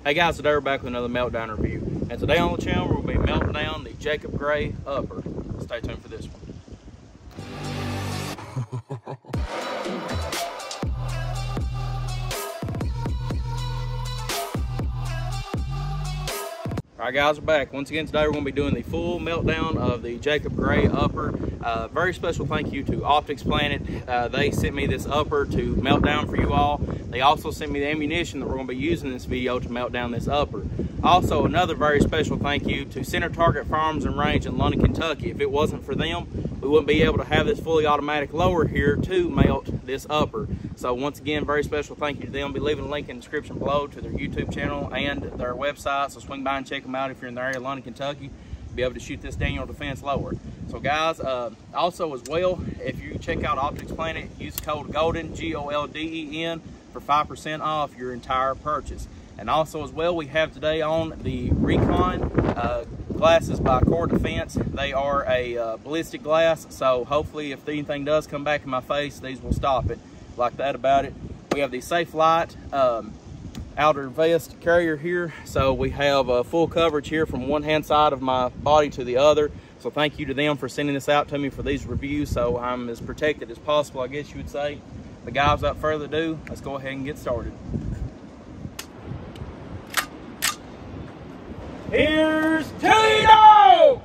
Hey guys, today we're back with another meltdown review. And today on the channel we'll be melting down the Jacob Gray upper. Stay tuned for this one. Alright guys, we're back. Once again today we're going to be doing the full meltdown of the Jacob Gray upper. Very special thank you to Optics Planet. They sent me this upper to melt down for you all. They also sent me the ammunition that we're going to be using in this video to melt down this upper. Also, another very special thank you to Center Target Farms and Range in London, Kentucky. If it wasn't for them, we wouldn't be able to have this fully automatic lower here to melt this upper. So once again, very special thank you to them. I'll be leaving a link in the description below to their YouTube channel and their website. So swing by and check them out if you're in the area of London, Kentucky. Be able to shoot this Daniel Defense lower. So guys, also as well, if you check out Optics Planet, use code GOLDEN, GOLDEN, for 5% off your entire purchase. And also as well, we have today on the Recon glasses by Core Defense. They are a ballistic glass, so hopefully if anything does come back in my face, these will stop it. Like that about it. We have the Safe Light outer vest carrier here, so we have full coverage here from one hand side of my body to the other. So thank you to them for sending this out to me for these reviews, so I'm as protected as possible, I guess you would say. But guys, without further ado, let's go ahead and get started. Here's Tito!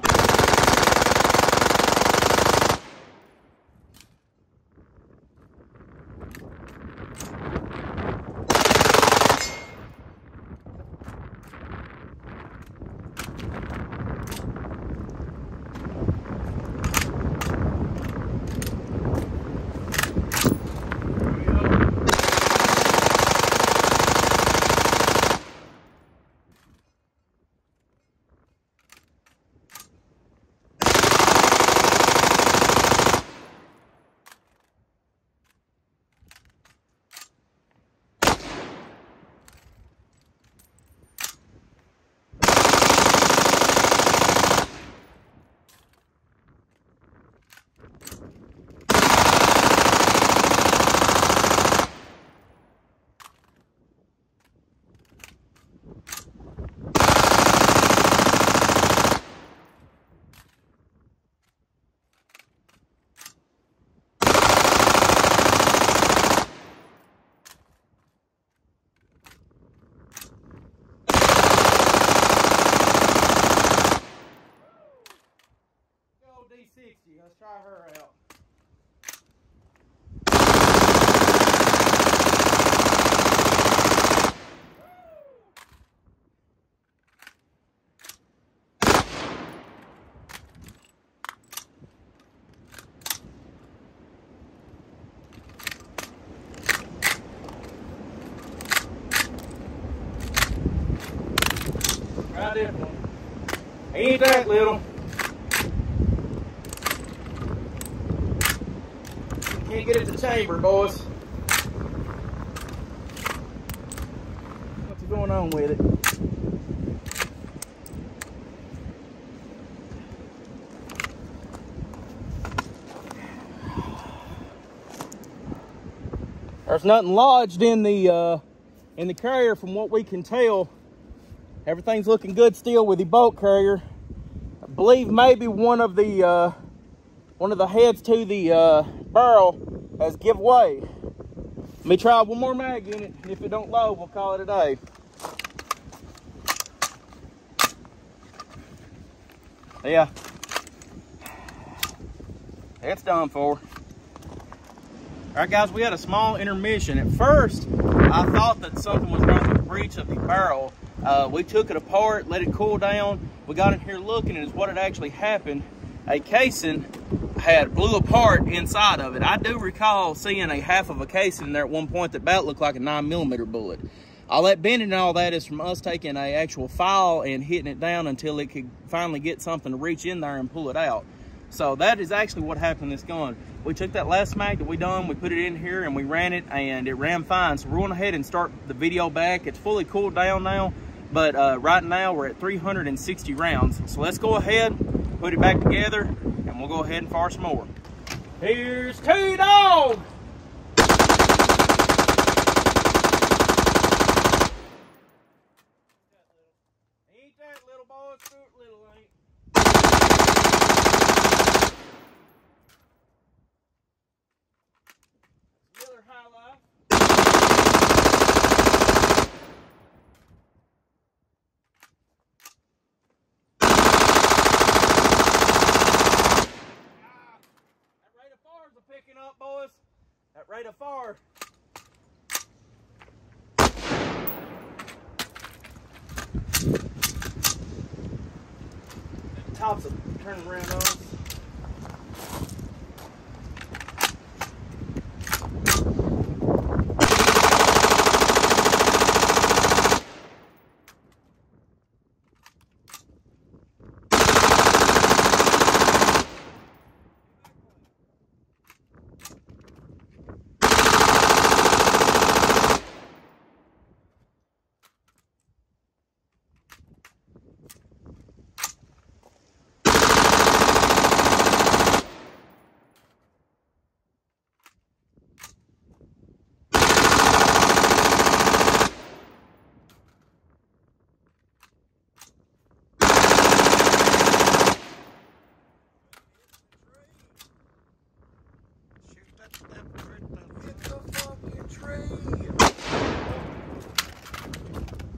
D60, let's try her out. Right there, boy. Ain't that little? Can't get it to the chamber, boys. What's going on with it? There's nothing lodged in the carrier from what we can tell. Everything's looking good still with the bolt carrier. I believe maybe one of the heads to the barrel has give way. Let me try one more mag in it. If it don't load, we'll call it a day. Yeah, it's done for. All right, guys, we had a small intermission. At first, I thought that something was wrong with the breech of the barrel. We took it apart, let it cool down. We got in here looking, and it's what had actually happened. A casing had blew apart inside of it. I do recall seeing a half of a casing in there at one point that about looked like a 9mm bullet. All that bending and all that is from us taking a actual file and hitting it down until it could finally get something to reach in there and pull it out. So that is actually what happened to this gun. We took that last mag that we done, we put it in here and we ran it, and it ran fine. So we're going ahead and start the video back. It's fully cooled down now, but right now we're at 360 rounds. So let's go ahead, put it back together, and we'll go ahead and fire some more. Here's T-Dog! Tops are turning around on us.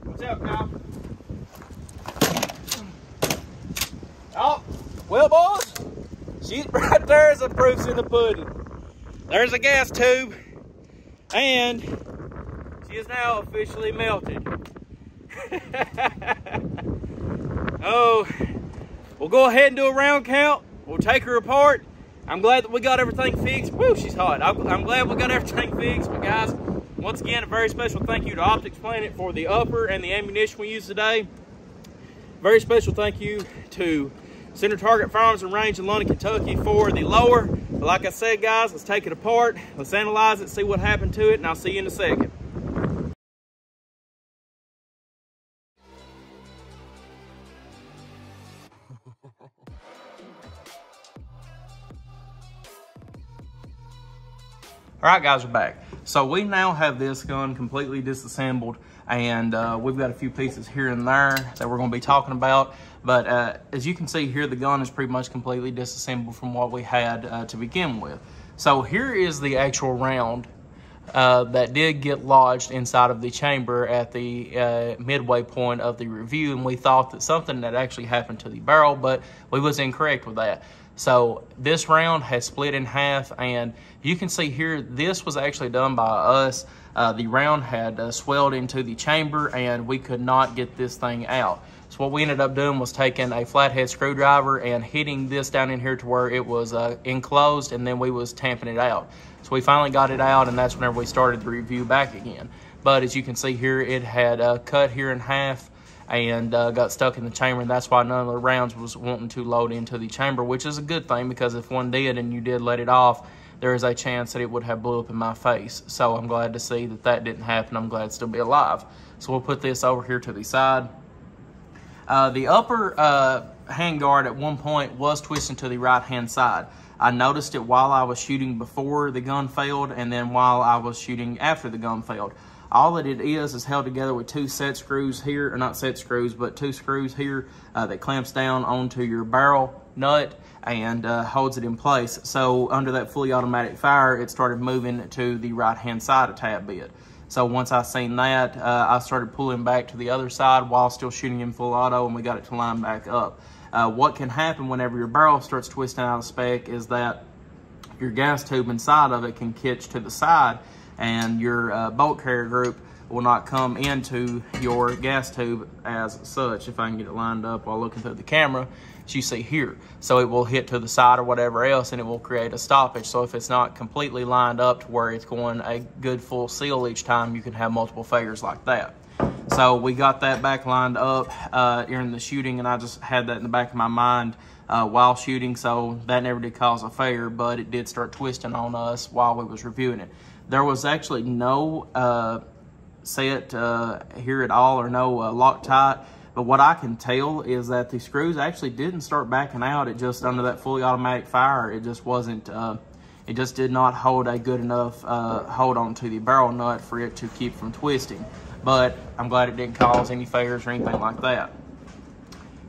What's up, Kyle? Oh, well, boys, she's right there as the proof's in the pudding. There's a gas tube, and she is now officially melted. Oh, we'll go ahead and do a round count. We'll take her apart. I'm glad that we got everything fixed. Woo, she's hot. I'm glad we got everything fixed. But guys, once again, a very special thank you to Optics Planet for the upper and the ammunition we used today. Very special thank you to Center Target Firearms and Range in London, Kentucky for the lower. But like I said, guys, let's take it apart. Let's analyze it, see what happened to it, and I'll see you in a second. All right, guys, we're back. So we now have this gun completely disassembled, and we've got a few pieces here and there that we're going to be talking about. But as you can see here, the gun is pretty much completely disassembled from what we had to begin with. So here is the actual round that did get lodged inside of the chamber at the midway point of the review, and we thought that something had actually happened to the barrel, but we was incorrect with that. So this round has split in half, and you can see here, this was actually done by us. The round had swelled into the chamber, and we could not get this thing out. So what we ended up doing was taking a flathead screwdriver and hitting this down in here to where it was enclosed, and then we was tamping it out. So we finally got it out, and that's whenever we started the review back again. But as you can see here, it had cut here in half and got stuck in the chamber, and that's why none of the rounds was wanting to load into the chamber, which is a good thing, because if one did and you did let it off, there is a chance that it would have blew up in my face. So I'm glad to see that that didn't happen. I'm glad to still be alive. So we'll put this over here to the side. The upper handguard at one point was twisting to the right-hand side. I noticed it while I was shooting before the gun failed, and then while I was shooting after the gun failed. All that it is held together with two set screws here, or not set screws, but two screws here that clamps down onto your barrel nut and holds it in place. So under that fully automatic fire, it started moving to the right-hand side a tad bit. So once I seen that, I started pulling back to the other side while still shooting in full auto, and we got it to line back up. What can happen whenever your barrel starts twisting out of spec is that your gas tube inside of it can catch to the side, and your bolt carrier group will not come into your gas tube as such. If I can get it lined up while looking through the camera, as you see here. So it will hit to the side or whatever else, and it will create a stoppage. So if it's not completely lined up to where it's going a good full seal each time, you can have multiple failures like that. So we got that back lined up during the shooting, and I just had that in the back of my mind while shooting, so that never did cause a failure, but it did start twisting on us while we was reviewing it. There was actually no set here at all, or no Loctite, but what I can tell is that the screws actually didn't start backing out. It just, under that fully automatic fire, it just wasn't, it just did not hold a good enough hold on to the barrel nut for it to keep from twisting. But I'm glad it didn't cause any failures or anything like that.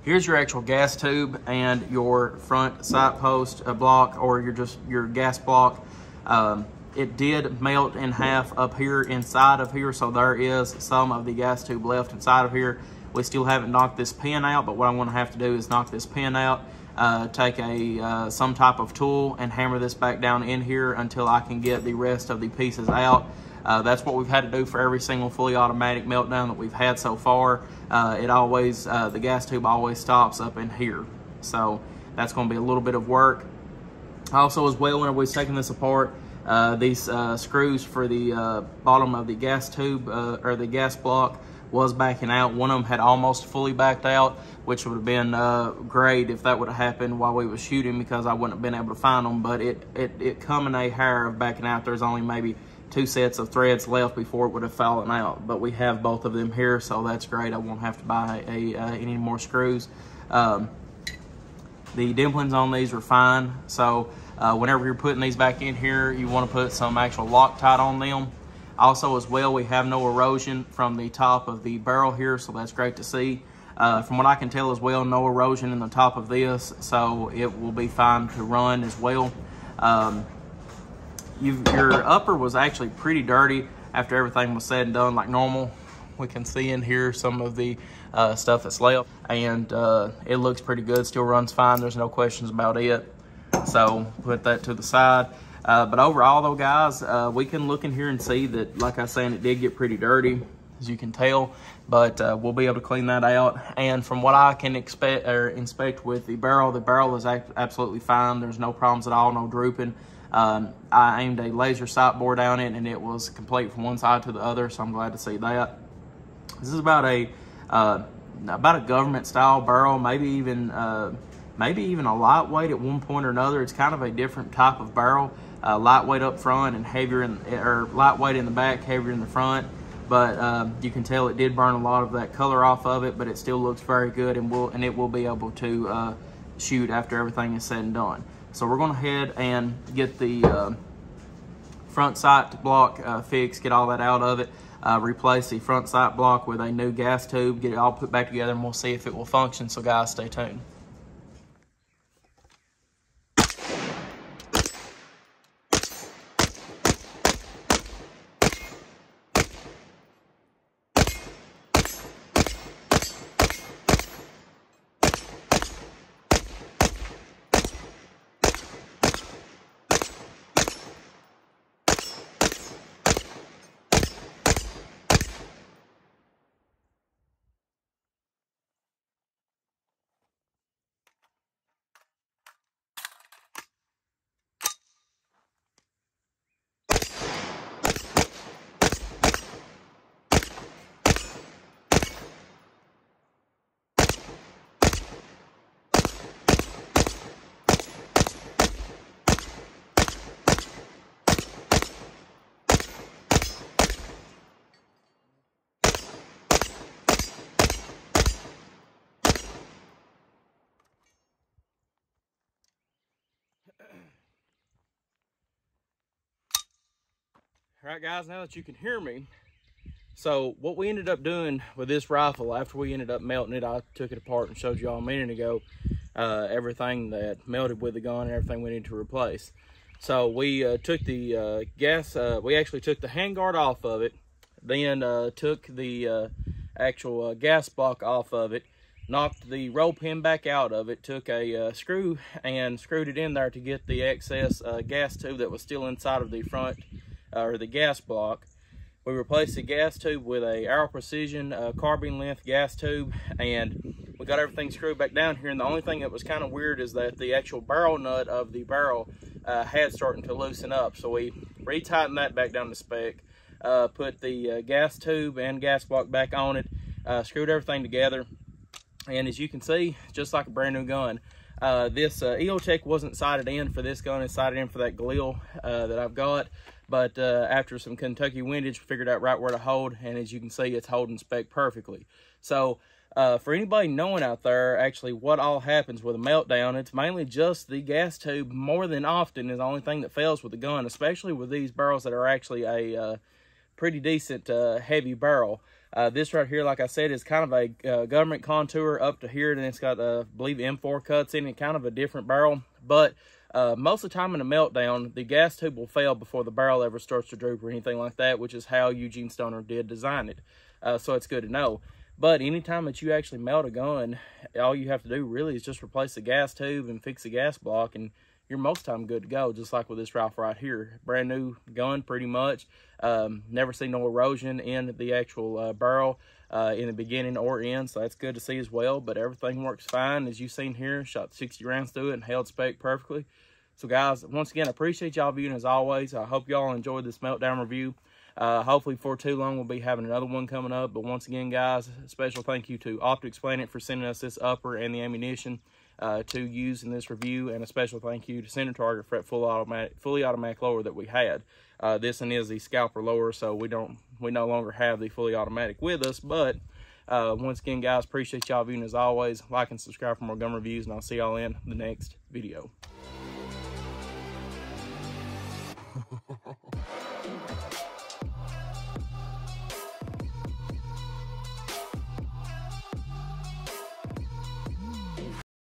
Here's your actual gas tube and your front sight post block, or your gas block. It did melt in half up here inside of here, so there is some of the gas tube left inside of here. We still haven't knocked this pin out, but what I'm going to have to do is knock this pin out, take some type of tool and hammer this back down in here until I can get the rest of the pieces out. That's what we've had to do for every single fully automatic meltdown that we've had so far. The gas tube always stops up in here. So that's going to be a little bit of work. Also, as well, whenever we're taking this apart, these screws for the bottom of the gas tube or the gas block was backing out. One of them had almost fully backed out, which would have been great if that would have happened while we were shooting, because I wouldn't have been able to find them. But it come in a hair of backing out. There's only maybe 2 sets of threads left before it would have fallen out. But we have both of them here, so that's great. I won't have to buy any more screws. The dimplings on these are fine, so whenever you're putting these back in here, you want to put some actual Loctite on them. Also, as well, we have no erosion from the top of the barrel here, so that's great to see. From what I can tell as well, no erosion in the top of this, so it will be fine to run as well. Your upper was actually pretty dirty after everything was said and done like normal. We can see in here some of the stuff that's left, and it looks pretty good, still runs fine, there's no questions about it. So put that to the side. But overall though, guys, we can look in here and see that, like I was saying, it did get pretty dirty, as you can tell, but we'll be able to clean that out. And from what I can inspect with the barrel is absolutely fine. There's no problems at all, no drooping. I aimed a laser sight bore down it, and it was complete from one side to the other, so I'm glad to see that. This is about a government style barrel, maybe even a lightweight at one point or another. It's kind of a different type of barrel, lightweight up front and heavier lightweight in the back, heavier in the front. But you can tell it did burn a lot of that color off of it, but it still looks very good, and it will be able to shoot after everything is said and done. So we're going to head and get the front sight block fixed, get all that out of it. Replace the front sight block with a new gas tube, get it all put back together, and we'll see if it will function. So guys, stay tuned. All right, guys, now that you can hear me, so what we ended up doing with this rifle, after we ended up melting it, I took it apart and showed you all a minute ago, everything that melted with the gun and everything we need to replace. So we took the we actually took the handguard off of it, then took the actual gas block off of it, knocked the roll pin back out of it, took a screw and screwed it in there to get the excess gas tube that was still inside of the front or the gas block. We replaced the gas tube with a Arrow Precision carbine length gas tube, and we got everything screwed back down here. And the only thing that was kind of weird is that the actual barrel nut of the barrel had starting to loosen up. So we retightened that back down to spec, put the gas tube and gas block back on it, screwed everything together. And as you can see, just like a brand new gun. This EOTech wasn't sighted in for this gun, it's sighted in for that Galil that I've got. But after some Kentucky windage, we figured out right where to hold, and as you can see, it's holding spec perfectly. So for anybody knowing out there actually what all happens with a meltdown, it's mainly just the gas tube more than often is the only thing that fails with the gun, especially with these barrels that are actually a pretty decent heavy barrel. This right here, like I said, is kind of a government contour up to here, and it's got, I believe, M4 cuts in it, kind of a different barrel. But most of the time in a meltdown, the gas tube will fail before the barrel ever starts to droop or anything like that, which is how Eugene Stoner did design it. So it's good to know. But anytime that you actually melt a gun, all you have to do really is just replace the gas tube and fix the gas block, and you're most time good to go, just like with this rifle right here. Brand new gun, pretty much. Never seen no erosion in the actual barrel in the beginning or end, so that's good to see as well. But everything works fine, as you've seen here. Shot 60 rounds through it and held spec perfectly. So guys, once again, I appreciate y'all viewing as always. I hope y'all enjoyed this meltdown review. Hopefully for too long we'll be having another one coming up. But once again, guys, a special thank you to Optics Planet for sending us this upper and the ammunition to use in this review, and a special thank you to Center Target for that fully automatic lower that we had. This one is the scalper lower, so we no longer have the fully automatic with us. But once again, guys, appreciate y'all viewing as always. Like and subscribe for more gun reviews, and I'll see y'all in the next video.